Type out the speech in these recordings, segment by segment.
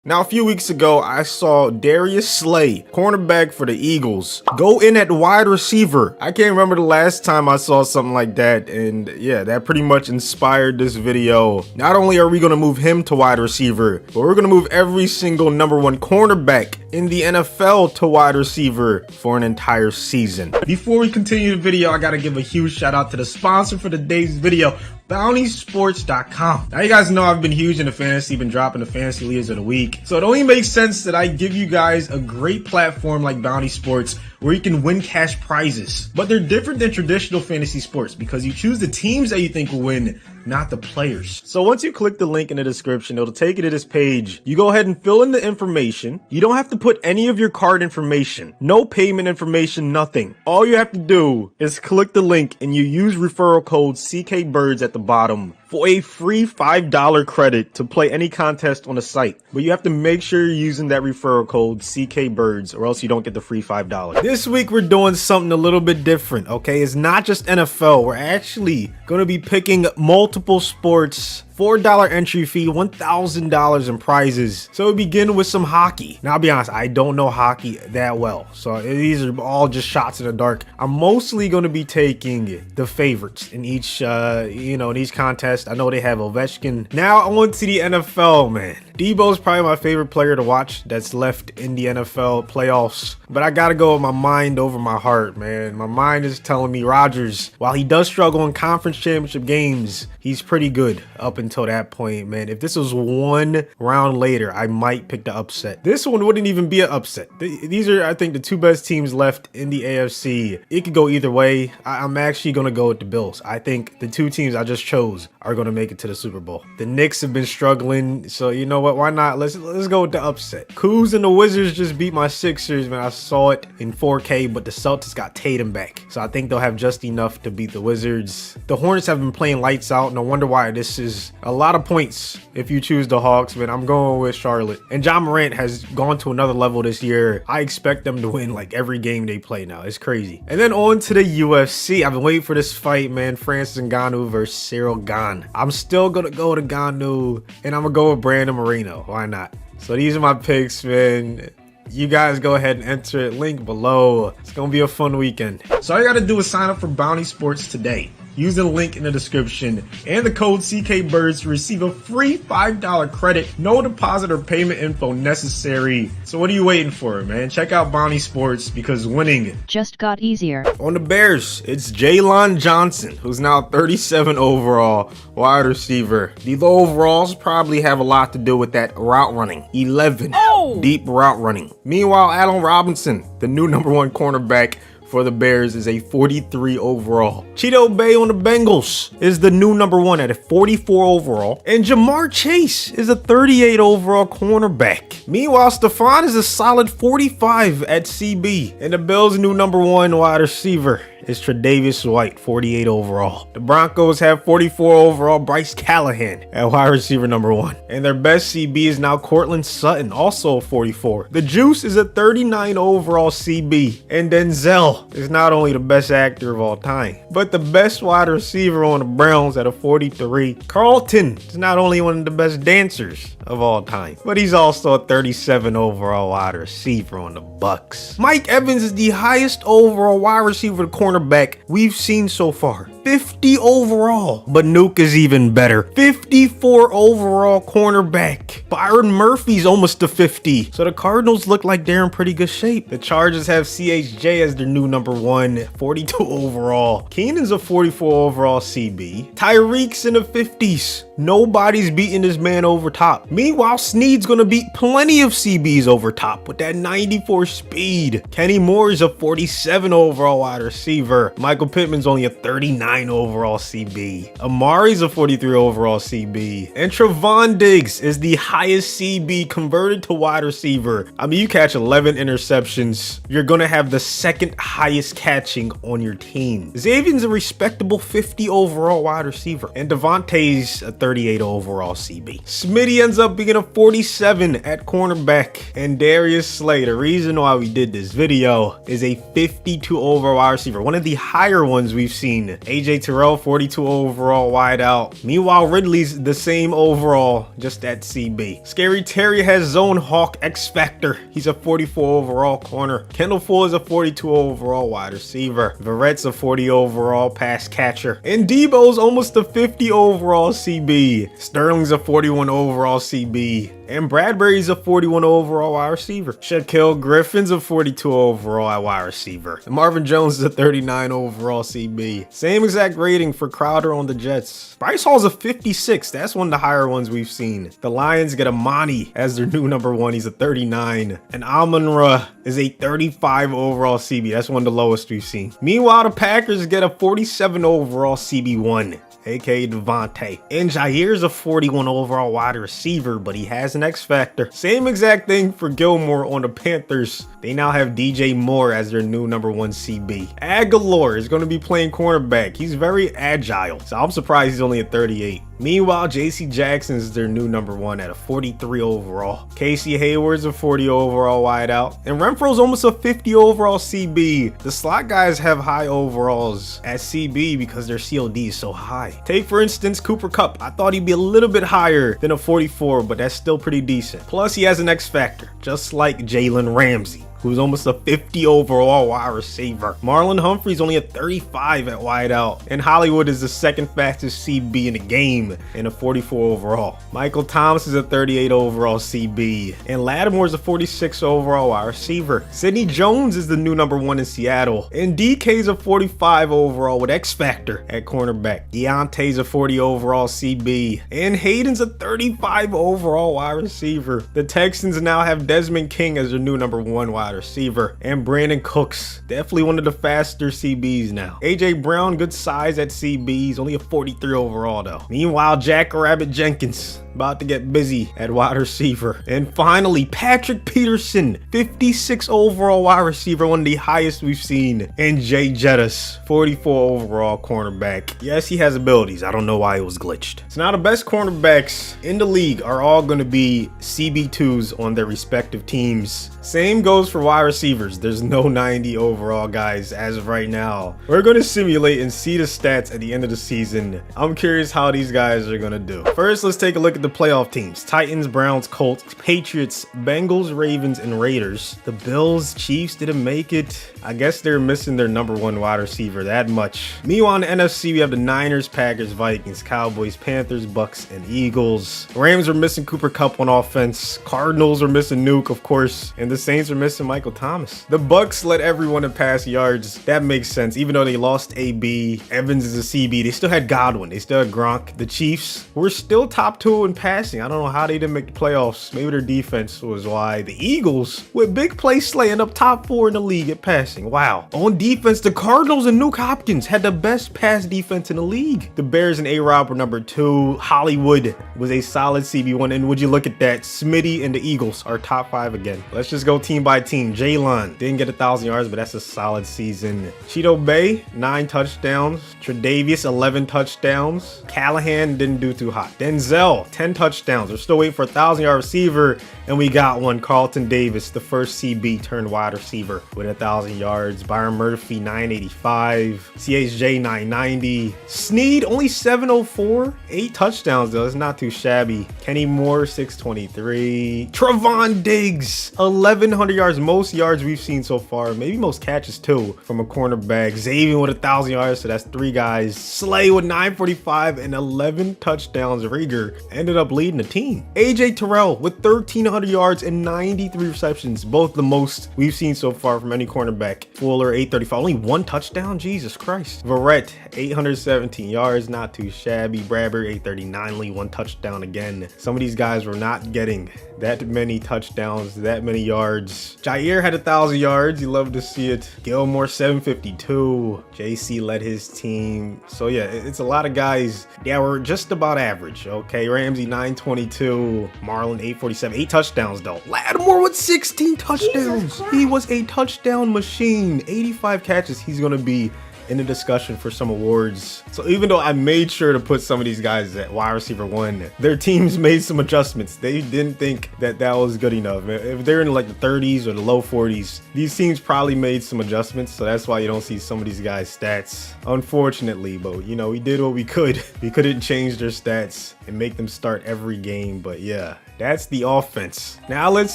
Now, a few weeks ago, I saw Darius Slay, cornerback for the Eagles, go in at wide receiver. I can't remember the last time I saw something like that, and yeah, that pretty much inspired this video. Not only are we going to move him to wide receiver, but we're going to move every single #1 cornerback in the NFL to wide receiver for an entire season. Before we continue the video, I got to give a huge shout out to the sponsor for today's video, BountySports.com. Now, you guys know I've been huge into fantasy, been dropping the fantasy leaders of the week. So it only makes sense that I give you guys a great platform like Bounty Sports where you can win cash prizes. But they're different than traditional fantasy sports because you choose the teams that you think will win, not the players. So once you click the link in the description, it'll take you to this page. You go ahead and fill in the information. You don't have to put any of your card information, no payment information, nothing. All you have to do is click the link and you use referral code CKBirds at the bottom for a free $5 credit to play any contest on the site. But you have to make sure you're using that referral code CKBirds or else you don't get the free $5. This week we're doing something a little bit different, okay? It's not just NFL. We're actually going to be picking multiple sports. $4 entry fee, $1,000 in prizes. So we begin with some hockey. Now, I'll be honest, I don't know hockey that well. So these are all just shots in the dark. I'm mostly going to be taking the favorites in each, in each contest. I know they have Ovechkin. Now on to the NFL, man. Debo's probably my favorite player to watch that's left in the NFL playoffs. But I got to go with my mind over my heart, man. My mind is telling me Rodgers, while he does struggle in conference championship games, he's pretty good up until that point, man. If this was one round later, I might pick the upset. This one wouldn't even be an upset. These are, I think, the two best teams left in the AFC. It could go either way. I'm actually going to go with the Bills. I think the two teams I just chose are going to make it to the Super Bowl. The Knicks have been struggling, so you know what? Why not? Let's go with the upset. Kuz and the Wizards just beat my Sixers, man. I saw it in 4K, but the Celtics got Tatum back, so I think they'll have just enough to beat the Wizards. The Hornets have been playing lights out. No wonder why this is a lot of points if you choose the Hawks, man. I'm going with Charlotte. And John Morant has gone to another level this year. I expect them to win like every game they play now. It's crazy. And then on to the UFC. I've been waiting for this fight, man. Francis Ngannou versus Cyril Gane. I'm still going to go to Ngannou, and I'm going to go with Brandon Moreno. Why not? So these are my picks, man. You guys go ahead and enter it, link below. It's gonna be a fun weekend. So all you gotta do is sign up for Bounty Sports today. Use the link in the description and the code CKBirds to receive a free $5 credit. No deposit or payment info necessary. So what are you waiting for, man? Check out Bounty Sports because winning just got easier. On the Bears, it's Jalen Johnson, who's now 37 overall wide receiver. The low overalls probably have a lot to do with that route running. 11 deep route running. Meanwhile, Allen Robinson, the new #1 cornerback for the Bears, is a 43 overall. Cheeto Bay on the Bengals is the new #1 at a 44 overall. And Jamar Chase is a 38 overall cornerback. Meanwhile, Stephon is a solid 45 at CB. And the Bills' new #1 wide receiver is Tre'Davious White, 48 overall. The Broncos have 44 overall Bryce Callahan at wide receiver #1. And their best CB is now Cortland Sutton, also 44. The Juice is a 39 overall CB. And Denzel is not only the best actor of all time, but the best wide receiver on the Browns at a 43. Carlton is not only one of the best dancers of all time, but he's also a 37 overall wide receiver on the Bucks. Mike Evans is the highest overall wide receiver cornerback we've seen so far. 50 overall. But Nuke is even better. 54 overall cornerback. Byron Murphy's almost to 50. So the Cardinals look like they're in pretty good shape. The Chargers have CHJ as their new #1, 42 overall. Keenan's a 44 overall CB. Tyreek's in the 50s. Nobody's beating this man over top. Meanwhile, Snead's gonna beat plenty of CBs over top with that 94 speed. Kenny Moore is a 47 overall wide receiver. Michael Pittman's only a 39 overall CB. Amari's a 43 overall CB. And Trevon Diggs is the highest CB converted to wide receiver. I mean, you catch 11 interceptions, you're gonna have the second highest catching on your team. Xavier's a respectable 50 overall wide receiver. And Devontae's a 38 overall CB. Smitty ends up being a 47 at cornerback. And Darius Slay, the reason why we did this video, is a 52 overall wide receiver. One of the higher ones we've seen. AJ Terrell, 42 overall wideout. Meanwhile, Ridley's the same overall, just at CB. Scary Terry has Zone Hawk X Factor. He's a 44 overall corner. Kendall Fuller is a 42 overall wide receiver. Verrett's a 40 overall pass catcher. And Debo's almost a 50 overall CB. Sterling's a 41 overall CB. And Bradbury's a 41 overall wide receiver. Shaquille Griffin's a 42 overall at wide receiver. And Marvin Jones is a 39 overall CB. Same exact rating for Crowder on the Jets. Bryce Hall's a 56. That's one of the higher ones we've seen. The Lions get Amani as their new number 1. He's a 39. And Amon-Ra is a 35 overall CB. That's one of the lowest we've seen. Meanwhile, the Packers get a 47 overall CB1. aka Devontae. And Jair's a 41 overall wide receiver, but he has an X factor. Same exact thing for Gilmore on the Panthers. They now have DJ Moore as their new number 1 CB. Aguilar is going to be playing cornerback. He's very agile, so I'm surprised he's only at 38. Meanwhile, JC Jackson is their new number 1 at a 43 overall. Casey Hayward's a 40 overall wideout. And Renfro's almost a 50 overall CB. The slot guys have high overalls at CB because their COD is so high. Take, for instance, Cooper Kupp. I thought he'd be a little bit higher than a 44, but that's still pretty decent. Plus, he has an X factor, just like Jalen Ramsey, who's almost a 50 overall wide receiver. Marlon Humphrey's only a 35 at wideout. And Hollywood is the second fastest CB in the game and a 44 overall. Michael Thomas is a 38 overall CB. And Lattimore's a 46 overall wide receiver. Sidney Jones is the new number 1 in Seattle. And DK's a 45 overall with X Factor at cornerback. Deontay's a 40 overall CB. And Hayden's a 35 overall wide receiver. The Texans now have Desmond King as their new number 1 wide receiver. And Brandon Cooks, definitely one of the faster CBs now. AJ Brown, good size at CB. He's only a 43 overall though. Meanwhile, Jack Rabbit Jenkins about to get busy at wide receiver. And finally, Patrick Peterson, 56 overall wide receiver, one of the highest we've seen. And Jay Jettis, 44 overall cornerback. Yes, he has abilities. I don't know why it was glitched. So now the best cornerbacks in the league are all going to be CB2s on their respective teams. Same goes for wide receivers. There's no 90 overall guys as of right now. We're going to simulate and see the stats at the end of the season. I'm curious how these guys are going to do. First, let's take a look at the playoff teams. Titans, Browns, Colts, Patriots, Bengals, Ravens, and Raiders. The Bills, Chiefs didn't make it. I guess they're missing their number 1 wide receiver that much. Meanwhile, in the NFC, we have the Niners, Packers, Vikings, Cowboys, Panthers, Bucks, and Eagles. Rams are missing Cooper Kupp on offense. Cardinals are missing Nuke, of course. And the Saints are missing Michael Thomas. The Bucks led everyone in pass yards. That makes sense. Even though they lost AB, Evans is a CB. They still had Godwin. They still had Gronk. The Chiefs were still top 2 in passing. I don't know how they didn't make the playoffs. Maybe their defense was why. The Eagles with big play Slay end up top 4 in the league at passing. Wow. On defense, the Cardinals and Nuke Hopkins had the best pass defense in the league. The Bears and A-Rob were number 2. Hollywood was a solid CB1. And would you look at that? Smitty and the Eagles are top 5 again. Let's just go team by team. Jalen didn't get 1,000 yards, but that's a solid season. Cheeto Bay, 9 touchdowns. Tre'Davious, 11 touchdowns. Callahan didn't do too hot. Denzel, 10 touchdowns. We're still waiting for a 1,000-yard receiver, and we got one. Carlton Davis, the first CB turned wide receiver with 1,000 yards. Byron Murphy, 985. CHJ, 990. Snead, only 704. 8 touchdowns, though. It's not too shabby. Kenny Moore, 623. Trevon Diggs, 1,100 yards. Most yards we've seen so far. Maybe most catches, too, from a cornerback. Xavier with 1,000 yards, so that's 3 guys. Slay with 945 and 11 touchdowns. Rieger ended up leading the team. AJ Terrell with 1,300 yards and 93 receptions, both the most we've seen so far from any cornerback. Fuller, 835, only 1 touchdown. Jesus Christ. Verrett, 817 yards, not too shabby. Bradbury, 839, only 1 touchdown again. Some of these guys were not getting that many touchdowns, that many yards. Jair had 1,000 yards. You love to see it. Gilmore, 752. JC led his team. So yeah, it's a lot of guys that were just about average. Okay, Ramsey, 922. Marlon, 847. 8 touchdowns though. Lattimore with 16 touchdowns. He was a touchdown machine. 85 catches. He's gonna be in the discussion for some awards. So even though I made sure to put some of these guys at wide receiver 1, their teams made some adjustments. They didn't think that that was good enough. If they're in like the 30s or the low 40s, these teams probably made some adjustments. So that's why you don't see some of these guys' stats, unfortunately. But you know, we did what we could. We couldn't change their stats and make them start every game. But yeah, that's the offense. Now let's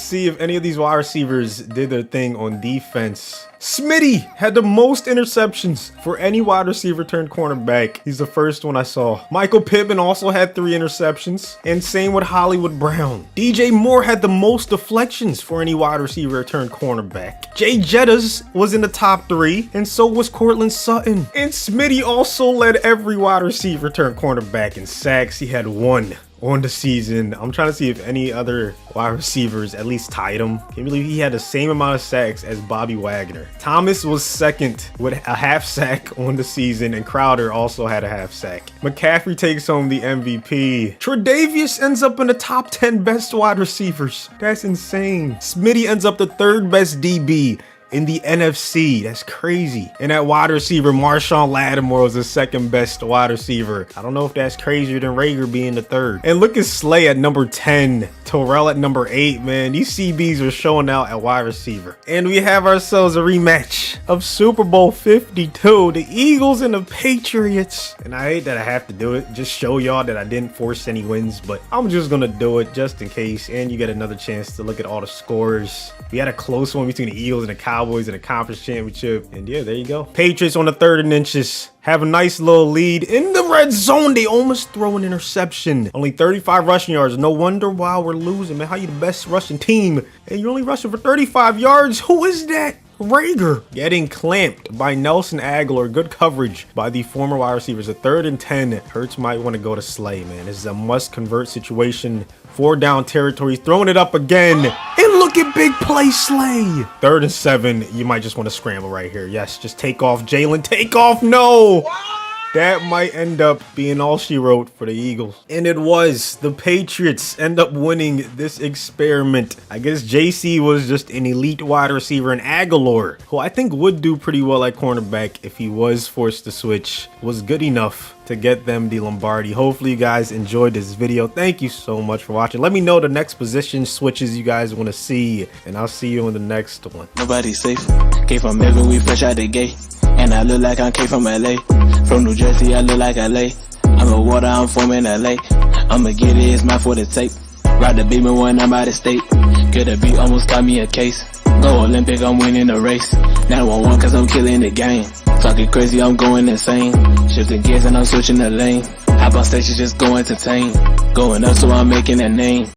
see if any of these wide receivers did their thing on defense. Smitty had the most interceptions for any wide receiver turned cornerback. He's the first one I saw. Michael Pittman also had 3 interceptions, and same with Hollywood Brown. DJ Moore had the most deflections for any wide receiver turned cornerback. Jay Jettas was in the top 3, and so was Cortland Sutton. And Smitty also led every wide receiver turned cornerback in sacks. He had 1 on the season. I'm trying to see if any other wide receivers at least tied him. Can you believe he had the same amount of sacks as Bobby Wagner? Thomas was second with a half sack on the season, and Crowder also had a half sack. McCaffrey takes home the MVP. Tre'Davious ends up in the top 10 best wide receivers. That's insane. Smitty ends up the 3rd best DB in the NFC. That's crazy. And at wide receiver, Marshawn Lattimore was the 2nd best wide receiver. I don't know if that's crazier than Rager being the 3rd. And look at Slay at number 10, Terrell at number 8, man. These CBs are showing out at wide receiver. And we have ourselves a rematch of Super Bowl 52, the Eagles and the Patriots. And I hate that I have to do it, just show y'all that I didn't force any wins, but I'm just gonna do it just in case. And you get another chance to look at all the scores. We had a close one between the Eagles and the Cowboys in the conference championship. And yeah, there you go. Patriots on the 3rd and inches. Have a nice little lead in the red zone. They almost throw an interception. Only 35 rushing yards. No wonder why we're losing, man. How you the best rushing team and you're only rushing for 35 yards? Who is that? Rager getting clamped by Nelson Aguilar. Good coverage by the former wide receivers. A 3rd and 10. Hurts might want to go to Slay, man. This is a must convert situation. 4 down territory. Throwing it up again. And look at big play Slay. 3rd and 7. You might just want to scramble right here. Yes, just take off, Jalen. Take off. No. That might end up being all she wrote for the Eagles. And it was. The Patriots end up winning this experiment. I guess JC was just an elite wide receiver, and Aguilar, who I think would do pretty well at cornerback if he was forced to switch, was good enough to get them the Lombardi. Hopefully you guys enjoyed this video. Thank you so much for watching. Let me know the next position switches you guys want to see, and I'll see you in the next one. Nobody's safe. Came from Melvin, we fresh out the gate. And I look like I came from LA. From New Jersey, I look like LA. I'm a water, I'm from in LA. I'ma get it, it's mine for the tape. Ride the beamer when I'm out of state. Could have beat, almost got me a case. Go Olympic, I'm winning the race. Now I won cause I'm killing the game. Talking crazy, I'm going insane. Shifting gears and I'm switching the lane. Hop on stage, just go entertain. Going up, so I'm making a name.